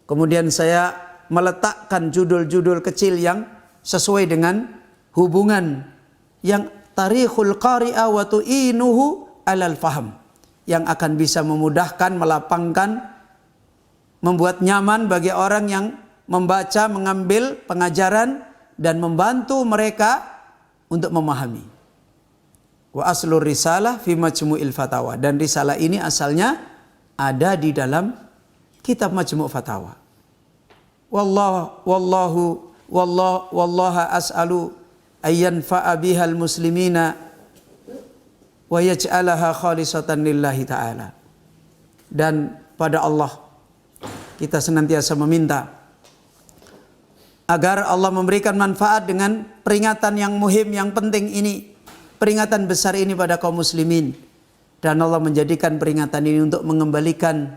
kemudian saya meletakkan judul-judul kecil yang sesuai dengan hubungan yang tarikhul qari'a wa tu'inuhu alal faham, yang akan bisa memudahkan, melapangkan, membuat nyaman bagi orang yang membaca, mengambil pengajaran dan membantu mereka untuk memahami. Wa aslur risalah fi majmu'il fatawa, dan risalah ini asalnya ada di dalam kitab Majmu' Fatawa. Wallaha as'alu ayyanfa'a bihal muslimina wa yaj'alaha khalisatan lillahi ta'ala. Dan pada Allah kita senantiasa meminta agar Allah memberikan manfaat dengan peringatan yang muhim, yang penting ini, peringatan besar ini pada kaum muslimin. Dan Allah menjadikan peringatan ini untuk mengembalikan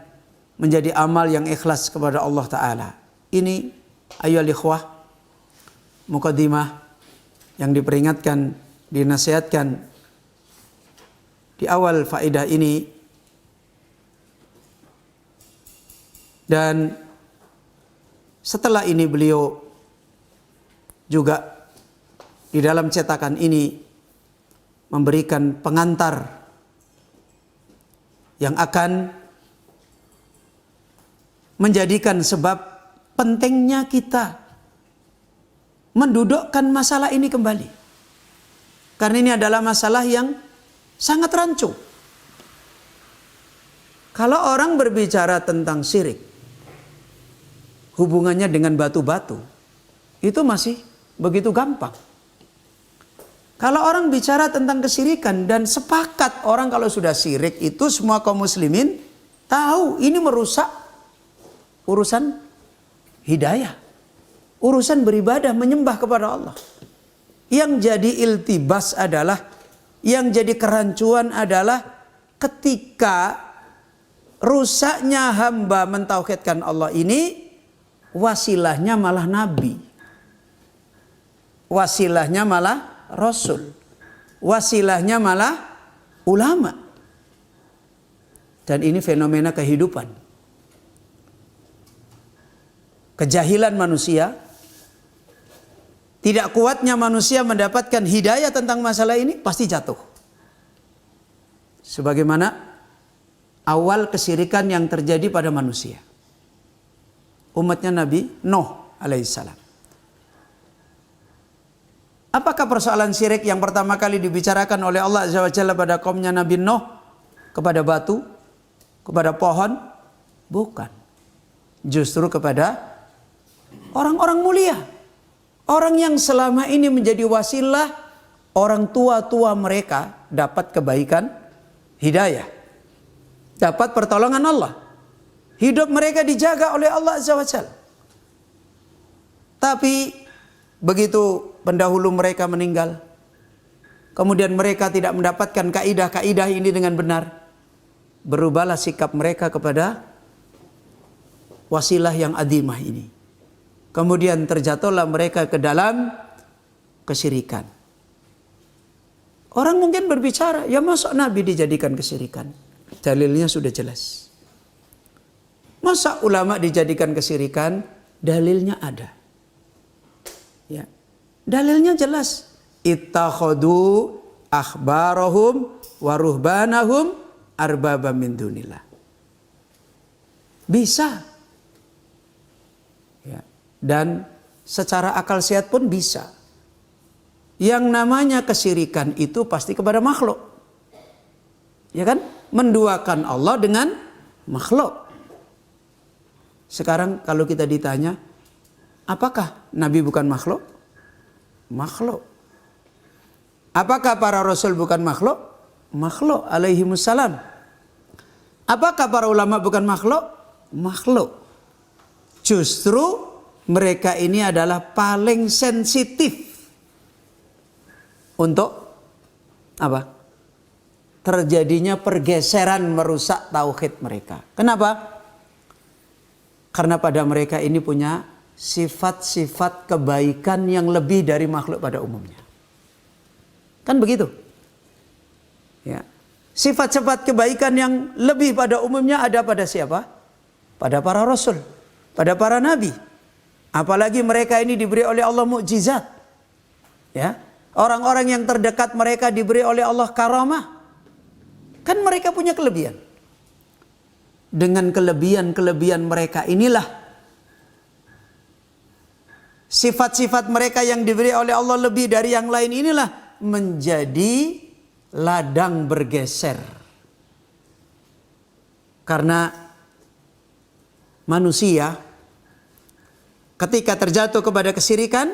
menjadi amal yang ikhlas kepada Allah Ta'ala. Ini ayyuhal ikhwah, muqaddimah yang diperingatkan, dinasihatkan di awal faedah ini. Dan setelah ini beliau juga di dalam cetakan ini memberikan pengantar yang akan menjadikan sebab pentingnya kita mendudukkan masalah ini kembali. Karena ini adalah masalah yang sangat rancu. Kalau orang berbicara tentang syirik, hubungannya dengan batu-batu, itu masih begitu gampang. Kalau orang bicara tentang kesyirikan, dan sepakat orang kalau sudah syirik itu semua kaum muslimin tahu ini merusak urusan hidayah, urusan beribadah menyembah kepada Allah. Yang jadi iltibas adalah, yang jadi kerancuan adalah ketika rusaknya hamba mentauhidkan Allah ini, wasilahnya malah nabi, wasilahnya malah rasul, wasilahnya malah ulama. Dan ini fenomena kehidupan. Kejahilan manusia, tidak kuatnya manusia mendapatkan hidayah tentang masalah ini, pasti jatuh. Sebagaimana awal kesyirikan yang terjadi pada manusia, umatnya Nabi Nuh alaihissalam. Apakah persoalan syirik yang pertama kali dibicarakan oleh Allah Azza wa Jalla pada kaumnya Nabi Nuh? Kepada batu? Kepada pohon? Bukan. Justru kepada orang-orang mulia. Orang yang selama ini menjadi wasilah orang tua-tua mereka dapat kebaikan hidayah. Dapat pertolongan Allah. Hidup mereka dijaga oleh Allah Azza wa Jalla. Tapi begitu pendahulu mereka meninggal, kemudian mereka tidak mendapatkan kaidah-kaidah ini dengan benar, berubahlah sikap mereka kepada wasilah yang adimah ini. Kemudian terjatuhlah mereka ke dalam kesyirikan. Orang mungkin berbicara, ya masa Nabi dijadikan kesyirikan? Dalilnya sudah jelas. Masa ulama dijadikan kesyirikan? Dalilnya ada. Ya, dalilnya jelas. Ittakhadu akhbarahum wa ruhbanahum arbaba min dunillah. Bisa. Ya, dan secara akal sehat pun bisa. Yang namanya kesyirikan itu pasti kepada makhluk. Ya kan? Menduakan Allah dengan makhluk. Sekarang kalau kita ditanya, apakah Nabi bukan makhluk? Makhluk. Apakah para rasul bukan makhluk? Makhluk alaihimussalam. Apakah para ulama bukan makhluk? Makhluk. Justru mereka ini adalah paling sensitif untuk apa? Terjadinya pergeseran merusak tauhid mereka. Kenapa? Karena pada mereka ini punya sifat-sifat kebaikan yang lebih dari makhluk pada umumnya. Kan begitu? Ya. Sifat-sifat kebaikan yang lebih pada umumnya ada pada siapa? Pada para rasul, pada para nabi. Apalagi mereka ini diberi oleh Allah mukjizat. Ya. Orang-orang yang terdekat mereka diberi oleh Allah karamah. Kan mereka punya kelebihan. Dengan kelebihan-kelebihan mereka inilah sifat-sifat mereka yang diberi oleh Allah lebih dari yang lain inilah menjadi ladang bergeser. Karena manusia ketika terjatuh kepada kesyirikan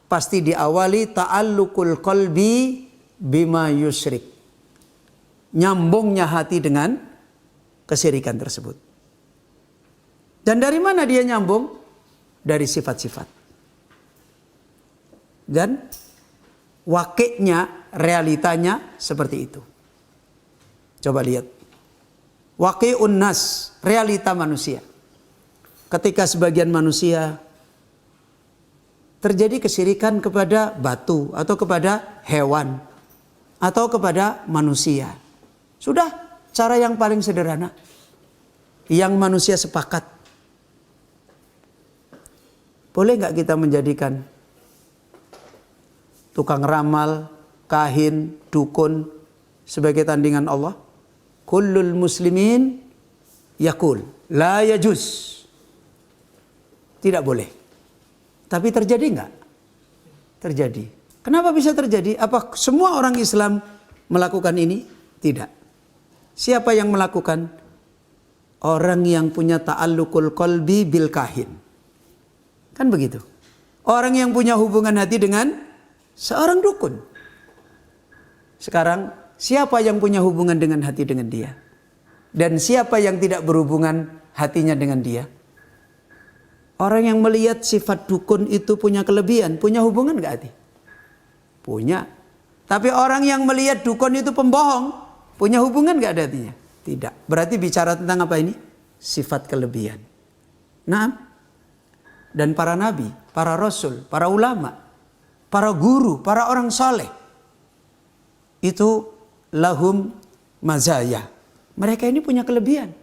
pasti diawali ta'alluqul qalbi bima yusyrik. Nyambungnya hati dengan kesyirikan tersebut. Dan dari mana dia nyambung? Dari sifat-sifat. Dan wakiknya, realitanya seperti itu. Coba lihat. Waqi'un nas, realita manusia. Ketika sebagian manusia terjadi kesyirikan kepada batu atau kepada hewan atau kepada manusia. Sudah cara yang paling sederhana yang manusia sepakat. Boleh nggak kita menjadikan tukang ramal, kahin, dukun sebagai tandingan Allah? Kullul muslimin yakul la yajuz. Tidak boleh. Tapi terjadi nggak? Terjadi. Kenapa bisa terjadi? Apa semua orang Islam melakukan ini? Tidak. Siapa yang melakukan? Orang yang punya ta'alluqul qalbi bil kahin. Kan begitu. Orang yang punya hubungan hati dengan seorang dukun. Sekarang siapa yang punya hubungan dengan hati dengan dia? Dan siapa yang tidak berhubungan hatinya dengan dia? Orang yang melihat sifat dukun itu punya kelebihan, punya hubungan gak hati? Punya. Tapi orang yang melihat dukun itu pembohong, punya hubungan gak ada hatinya? Tidak. Berarti bicara tentang apa ini? Sifat kelebihan. Nah, dan para nabi, para rasul, para ulama, para guru, para orang soleh, itu lahum mazaya. Mereka ini punya kelebihan.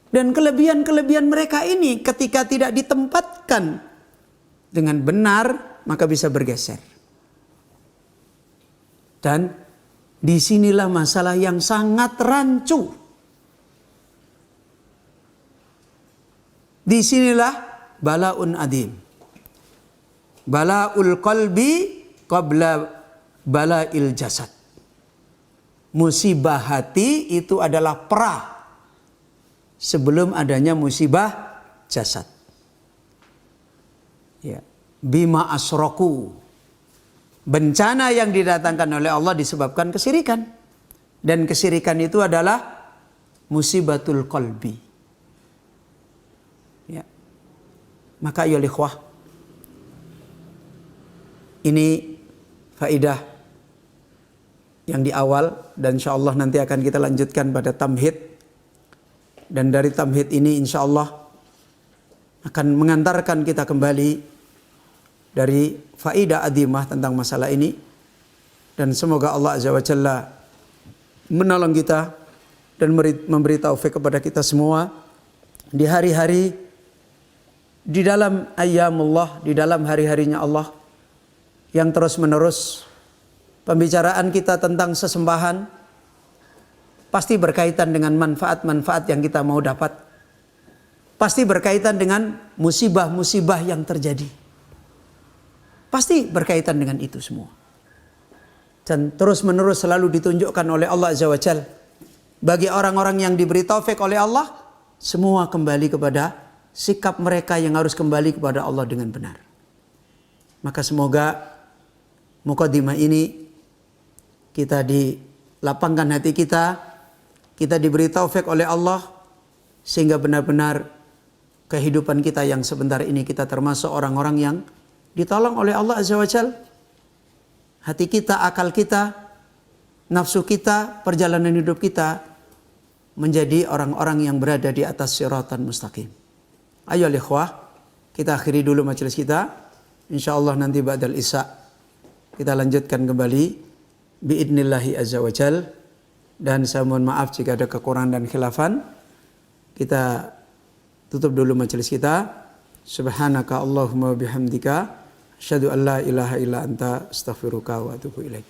Dan kelebihan-kelebihan mereka ini ketika tidak ditempatkan dengan benar, maka bisa bergeser. Dan disinilah masalah yang sangat rancu. Disinilah balaun adim. Balaul qalbi qabla bala'il jasad. Musibah hati itu adalah perah sebelum adanya musibah jasad. Ya. Bima asroku. Bencana yang didatangkan oleh Allah disebabkan kesyirikan. Dan kesyirikan itu adalah musibatul qalbi. Ya. Maka ayo ikhwah, ini faidah yang di awal dan insyaallah nanti akan kita lanjutkan pada tamhid. Dan dari tamhid ini insya Allah akan mengantarkan kita kembali dari faidah adimah tentang masalah ini. Dan semoga Allah Azza wa Jalla menolong kita dan memberi taufik kepada kita semua di hari-hari, di dalam ayyamullah, di dalam hari-harinya Allah yang terus menerus pembicaraan kita tentang sesembahan pasti berkaitan dengan manfaat-manfaat yang kita mau dapat. Pasti berkaitan dengan musibah-musibah yang terjadi. Pasti berkaitan dengan itu semua. Dan terus-menerus selalu ditunjukkan oleh Allah Azza wa Jalla. Bagi orang-orang yang diberi taufik oleh Allah, semua kembali kepada sikap mereka yang harus kembali kepada Allah dengan benar. Maka semoga mukadimah ini kita dilapangkan hati kita diberi taufik oleh Allah sehingga benar-benar kehidupan kita yang sebentar ini kita termasuk orang-orang yang ditolong oleh Allah Azza wa Jalla. Hati kita, akal kita, nafsu kita, perjalanan hidup kita menjadi orang-orang yang berada di atas siratan mustaqim. Ayo ikhwah, kita akhiri dulu majelis kita. Insyaallah nanti ba'dal isya kita lanjutkan kembali biidnillahi azza wa jal. Dan saya mohon maaf jika ada kekurangan dan khilafan. Kita tutup dulu majelis kita. Subhanaka Allahumma bihamdika asyhadu an la ilaha illa anta astaghfiruka wa atubu ilaik.